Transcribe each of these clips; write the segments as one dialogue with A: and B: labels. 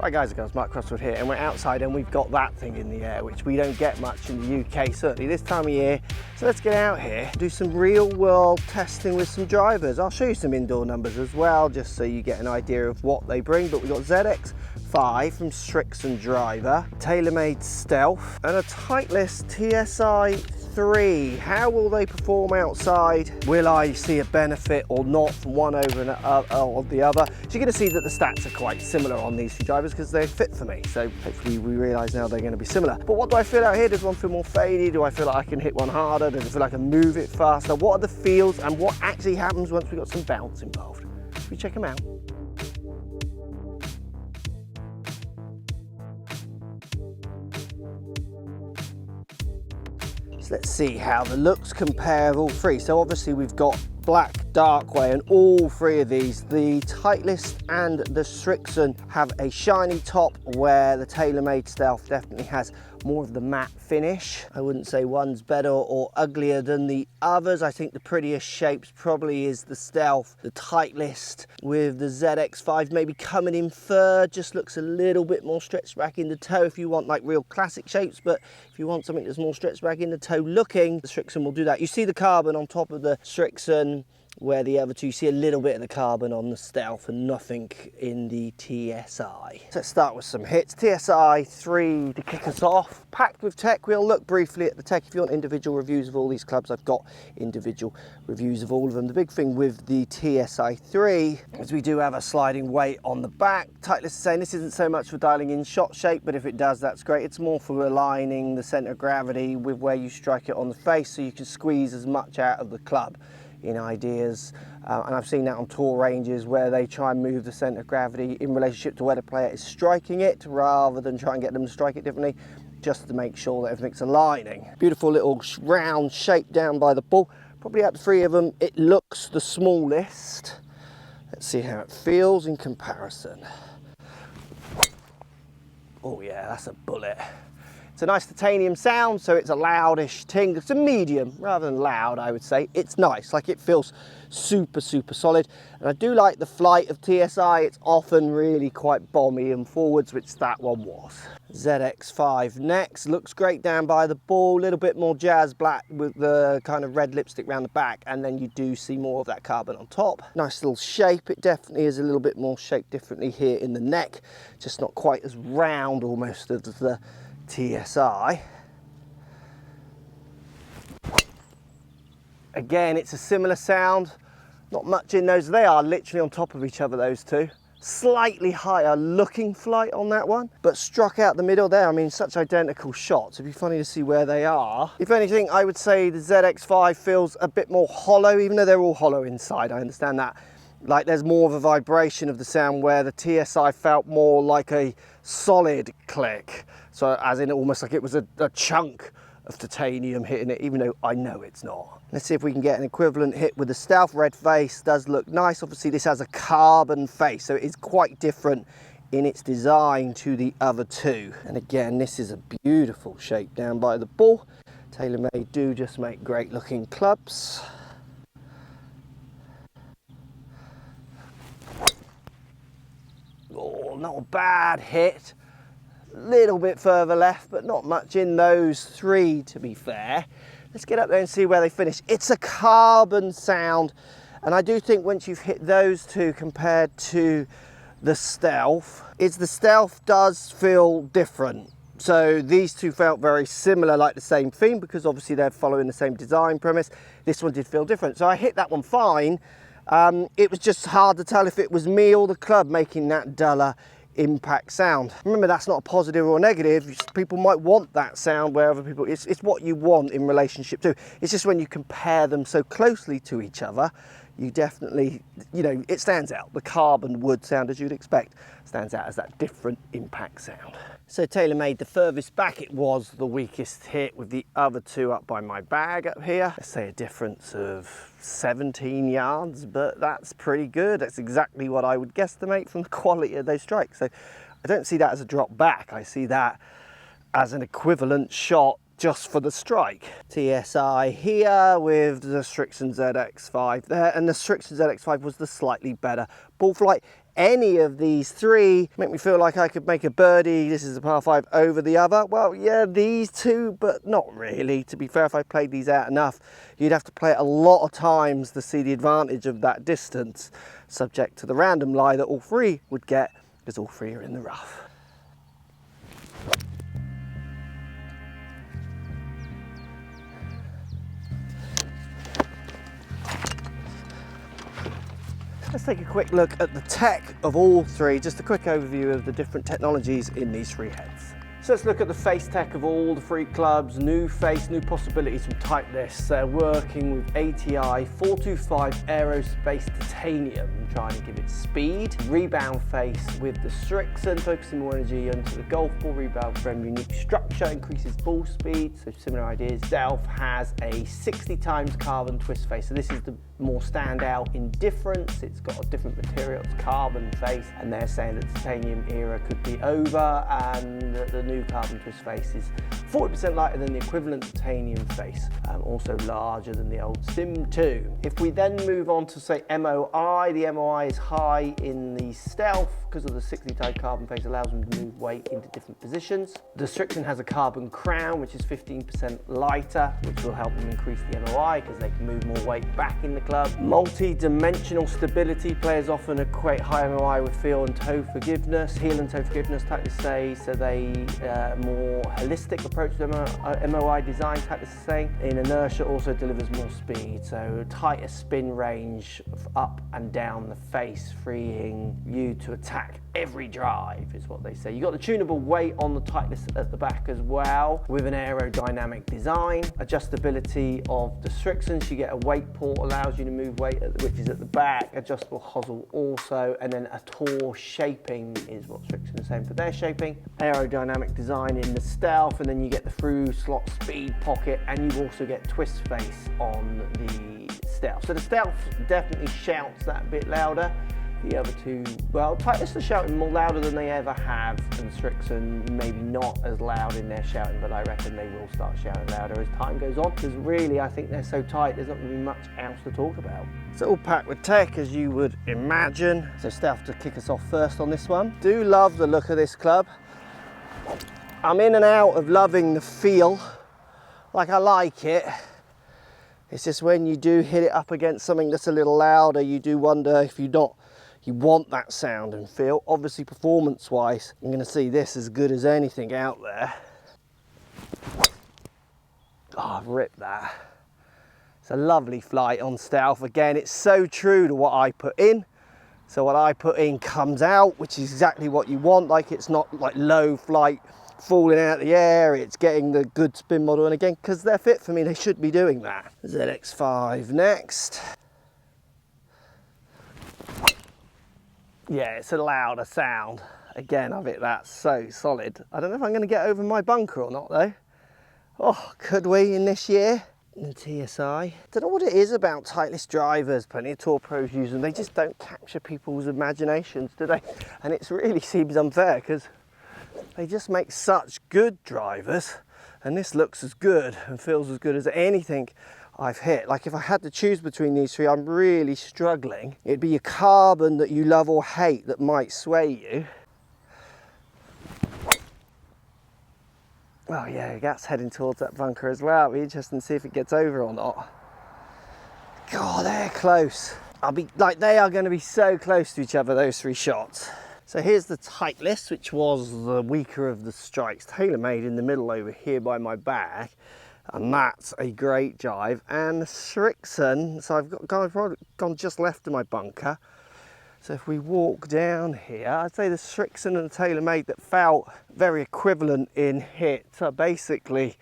A: Right guys and girls, Mark Crossfield here, and we're outside and we've got that thing in the air, which we don't get much in the UK, certainly this time of year. So let's get out here, do some real world testing with some drivers. I'll show you some indoor numbers as well, just so you get an idea of what they bring. But we've got ZX5 from Srixon driver, Taylormade Stealth, and a Titleist TSi3. How will they perform outside? Will I see a benefit or not from one over the other? So you're going to see that the stats are quite similar on these two drivers because they fit for me. So hopefully we realise now they're going to be similar. But what do I feel out here? Does one feel more fadey? Do I feel like I can hit one harder? Does it feel like I can move it faster? What are the feels and what actually happens once we've got some bounce involved? Should we check them out? Let's see how the looks compare of all three. So obviously we've got black, dark grey, and all three of these, the Titleist and the Srixon, have a shiny top, where the Taylormade Stealth definitely has more of the matte finish. I wouldn't say one's better or uglier than the others. I think the prettiest shapes probably is the Stealth. The Titleist with the ZX5 maybe coming in third, just looks a little bit more stretched back in the toe if you want like real classic shapes. But if you want something that's more stretched back in the toe looking, the Srixon will do that. You see the carbon on top of the Srixon, where the other two, you see a little bit of the carbon on the Stealth and nothing in the TSi. Let's start with some hits. TSi3 to kick us off. Packed with tech. We'll look briefly at the tech. If you want individual reviews of all these clubs, I've got individual reviews of all of them. The big thing with the TSi3 is we do have a sliding weight on the back. Titleist is saying this isn't so much for dialing in shot shape, but if it does, that's great. It's more for aligning the centre of gravity with where you strike it on the face, so you can squeeze as much out of the club in ideas, and I've seen that on tour ranges where they try and move the centre of gravity in relationship to where the player is striking it, rather than try and get them to strike it differently, just to make sure that everything's aligning. Beautiful little round shape down by the ball. Probably out of the three of them, it looks the smallest. Let's see how it feels in comparison. Oh yeah, that's a bullet. It's a nice titanium sound, so it's a loudish ting. It's a medium rather than loud, I would say. It's nice, like it feels super, super solid. And I do like the flight of TSi. It's often really quite bomby and forwards, which that one was. ZX5 next. Looks great down by the ball. A little bit more jazz black with the kind of red lipstick around the back. And then you do see more of that carbon on top. Nice little shape. It definitely is a little bit more shaped differently here in the neck. Just not quite as round almost as the TSi. Again, it's a similar sound, not much in those. They are literally on top of each other, those two. Slightly higher looking flight on that one, but struck out the middle there. I mean, such identical shots. It'd be funny to see where they are. If anything, I would say the ZX5 feels a bit more hollow, even though they're all hollow inside. I understand that. Like there's more of a vibration of the sound, where the TSi felt more like a solid click. So as in almost like it was a chunk of titanium hitting it, even though I know it's not. Let's see if we can get an equivalent hit with the Stealth. Red face does look nice. Obviously this has a carbon face, so it is quite different in its design to the other two. And again, this is a beautiful shape down by the ball. Taylormade do just make great looking clubs. Oh, not a bad hit. Little bit further left, but not much in those three, to be fair. Let's get up there and see where they finish. It's a carbon sound, and I do think once you've hit those two compared to the Stealth, the Stealth does feel different. So these two felt very similar, like the same theme, because obviously they're following the same design premise. This one did feel different, so I hit that one fine. It was just hard to tell if it was me or the club making that duller impact sound. Remember, that's not a positive or a negative. People might want that sound where other people, it's what you want in relationship to. It's just when you compare them so closely to each other, you definitely, you know, it stands out. The carbon wood sound, as you'd expect, stands out as that different impact sound. So Taylormade, the furthest back, it was the weakest hit, with the other two up by my bag up here. Let's say a difference of 17 yards, but that's pretty good. That's exactly what I would guesstimate from the quality of those strikes. So I don't see that as a drop back. I see that as an equivalent shot just for the strike. TSi here with the Srixon ZX5 there, and the Srixon ZX5 was the slightly better ball flight. any of these three make me feel like I could make a birdie, this is a par 5, over the other? Well, yeah, these two, but not really. To be fair, if I played these out enough, you'd have to play it a lot of times to see the advantage of that distance, subject to the random lie that all three would get, because all three are in the rough. Let's take a quick look at the tech of all three, just a quick overview of the different technologies in these three heads. So let's look at the face tech of all the three clubs. New face, new possibilities from Titleist. They're working with ATI 425 aerospace titanium, trying to give it speed. Rebound face with the Srixon, focusing more energy onto the golf ball. Rebound frame, unique structure, increases ball speed, so similar ideas. Stealth has a 60 times carbon twist face, so this is the more standout in difference. It's got a different material, it's carbon face, and they're saying that the titanium era could be over, and the new carbon twist face is 40% lighter than the equivalent titanium face, also larger than the old Sim 2. If we then move on to say MOI, the MOI is high in the Stealth because of the 60 type carbon face, allows them to move weight into different positions. The Srixon has a carbon crown, which is 15% lighter, which will help them increase the MOI because they can move more weight back in the club. Multi-dimensional stability, players often equate high MOI with heel and toe forgiveness. Heel and toe forgiveness, Titleist say, so they more holistic approach to MOI design, Titleist is saying. In inertia also delivers more speed, so tighter spin range up and down the face, freeing you to attack every drive is what they say. You got the tunable weight on the Titleist at the back as well, with an aerodynamic design. Adjustability of the Srixon, you get a weight port, allows you to move weight which is at the back. Adjustable hosel also, and then a Tour shaping is what Srixon is saying for their shaping. Aerodynamic design in the Stealth, and then you get the through slot speed pocket, and you also get twist face on the Stealth. So the Stealth definitely shouts that bit louder. The other two, well, Titleist are shouting more louder than they ever have, and Srixon maybe not as loud in their shouting, but I reckon they will start shouting louder as time goes on, because really I think they're so tight there's not going to be much else to talk about. It's all packed with tech, as you would imagine. So Stealth to kick us off first on this one. Do love the look of this club. I'm in and out of loving the feel, like I like it. It's just when you do hit it up against something that's a little louder, you do wonder if you want that sound and feel. Obviously performance wise, you're going to see this as good as anything out there. Oh, I've ripped that. It's a lovely flight on Stealth. Again, it's so true to what I put in. So what I put in comes out, which is exactly what you want. Like, it's not like low flight falling out the air, it's getting the good spin model, and again, because they're fit for me, they should be doing that. ZX5 next. Yeah, it's a louder sound. Again, I've hit that so solid. I don't know if I'm going to get over my bunker or not though. Oh, could we in this year? The TSi. Don't know what it is about Titleist drivers. Plenty of tour pros use them. They just don't capture people's imaginations, do they? And it really seems unfair because they just make such good drivers, and this looks as good and feels as good as anything I've hit. Like, if I had to choose between these three, I'm really struggling. It'd be your carbon that you love or hate that might sway you. Oh yeah, that's heading towards that bunker as well. It'll be interesting to see if it gets over or not. God, they're close. They are going to be so close to each other, those three shots. So here's the Titleist, which was the weaker of the strikes. Taylormade in the middle over here by my back, and that's a great drive. And the Srixon, so I've gone just left of my bunker. So if we walk down here, I'd say the Srixon and the Taylormade that felt very equivalent in hit are basically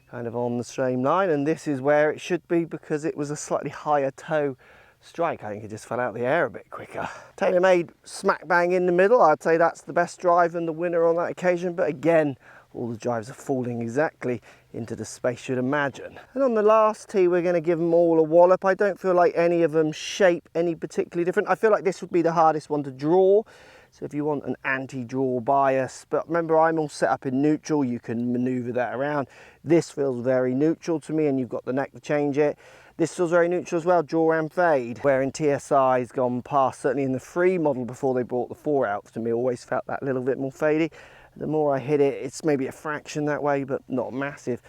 A: kind of on the same line, and this is where it should be because it was a slightly higher toe strike. I think it just fell out of the air a bit quicker. Taylormade smack bang in the middle. I'd say that's the best drive and the winner on that occasion, but again, all the drives are falling exactly into the space you'd imagine. And on the last tee, we're going to give them all a wallop. I don't feel like any of them shape any particularly different. I feel like this would be the hardest one to draw. So if you want an anti-draw bias, but remember, I'm all set up in neutral, you can maneuver that around. This feels very neutral to me, and you've got the neck to change it. This feels very neutral as well, draw and fade, where in TSI's gone past, certainly in the 3 model before they brought the 4 out, to me always felt that little bit more fadey. The more I hit it, it's maybe a fraction that way, but not massive.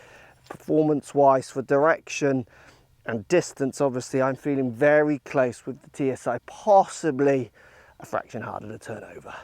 A: Performance-wise, for direction and distance, obviously, I'm feeling very close with the TSi, possibly a fraction harder to turn over.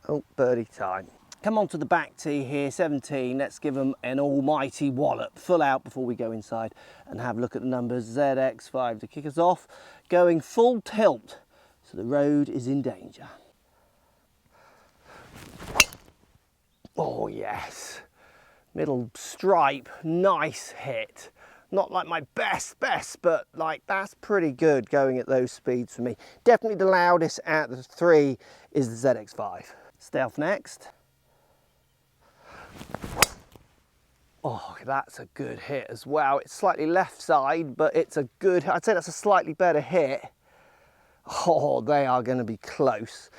A: Oh, birdie time. Come on to the back tee here, 17. Let's give them an almighty wallop, full out before we go inside and have a look at the numbers. ZX5 to kick us off, going full tilt, so the road is in danger. Oh yes, middle stripe, nice hit. Not like my best, but like that's pretty good going at those speeds for me. Definitely the loudest out of the 3 is the ZX5. Stealth next. Oh, that's a good hit as well. It's slightly left side, but it's a good, I'd say that's a slightly better hit. Oh, they are going to be close.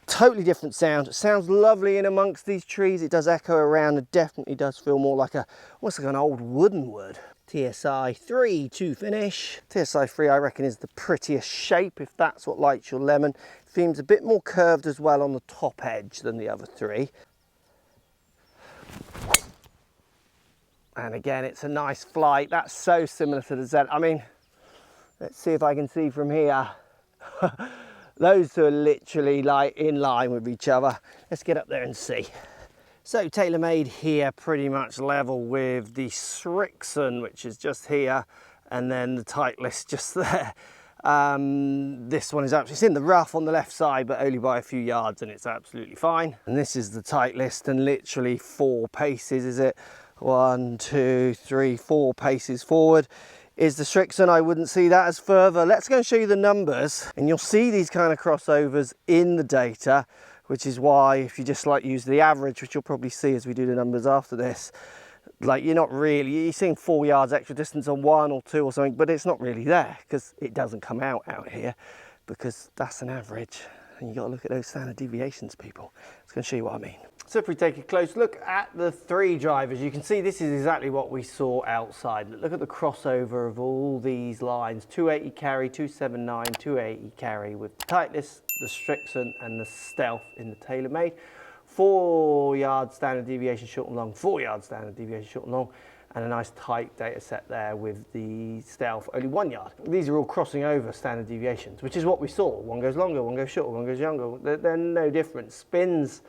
A: Totally different sound. It sounds lovely in amongst these trees. It does echo around. It definitely does feel more like a, almost like an old wooden wood. TSi3 to finish. TSi3 I reckon is the prettiest shape, if that's what lights your lemon. It seems a bit more curved as well on the top edge than the other 3. And again, it's a nice flight. That's so similar to the Z. I mean, let's see if I can see from here. Those two are literally like in line with each other. Let's get up there and see. So Taylormade here, pretty much level with the Srixon, which is just here, and then the Titleist just there. This one is actually, it's in the rough on the left side, but only by a few yards, and it's absolutely fine. And this is the Titleist, and literally 4 paces, is it? 1, 2, 3, 4 paces forward is the Srixon. I wouldn't see that as further. Let's go and show you the numbers, and you'll see these kind of crossovers in the data, which is why if you just like use the average, which you'll probably see as we do the numbers after this, like you're seeing 4 yards extra distance on 1 or 2 or something, but it's not really there because it doesn't come out here, because that's an average. And you got to look at those standard deviations, people. It's going to show you what I mean. So if we take a close look at the 3 drivers, you can see this is exactly what we saw outside. Look at the crossover of all these lines. 280 carry, 279, 280 carry with the Titleist, the Srixon and the Stealth in the Taylormade. 4 yards standard deviation short and long, 4 yards standard deviation short and long, and a nice tight data set there with the Stealth, only 1 yard. These are all crossing over standard deviations, which is what we saw. One goes longer, one goes shorter, one goes younger. They're no different. Spins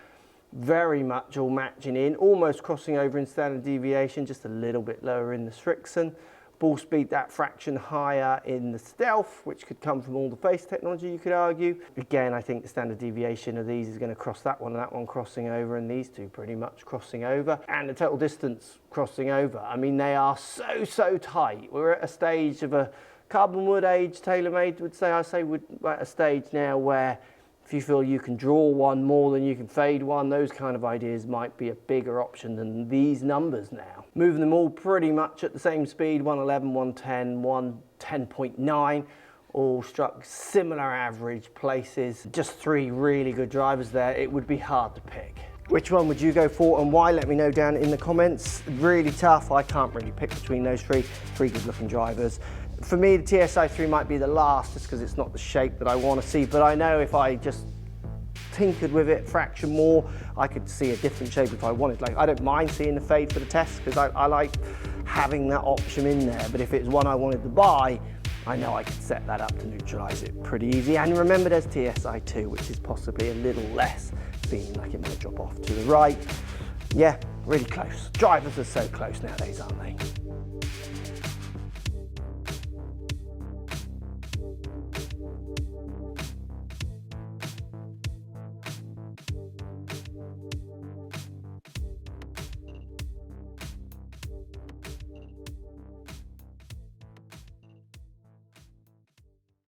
A: very much all matching in, almost crossing over in standard deviation, just a little bit lower in the Srixon. Ball speed that fraction higher in the Stealth, which could come from all the face technology, you could argue. Again, I think the standard deviation of these is going to cross that one and that one crossing over, and these two pretty much crossing over, and the total distance crossing over. I mean, they are so tight. We're at a stage of a carbon wood age, Taylormade would say. We're at a stage now where if you feel you can draw one more than you can fade one, those kind of ideas might be a bigger option than these numbers now. Moving them all pretty much at the same speed, 111, 110, 110.9, all struck similar average places. Just 3 really good drivers there. It would be hard to pick. Which one would you go for and why? Let me know down in the comments. Really tough. I can't really pick between those 3 good looking drivers. For me, the TSi3 might be the last, just because it's not the shape that I want to see, but I know if I just tinkered with it a fraction more, I could see a different shape if I wanted. Like, I don't mind seeing the fade for the test, because I like having that option in there, but if it's one I wanted to buy, I know I could set that up to neutralize it pretty easy. And remember, there's TSi2, which is possibly a little less, feeling like it might drop off to the right. Yeah, really close. Drivers are so close nowadays, aren't they?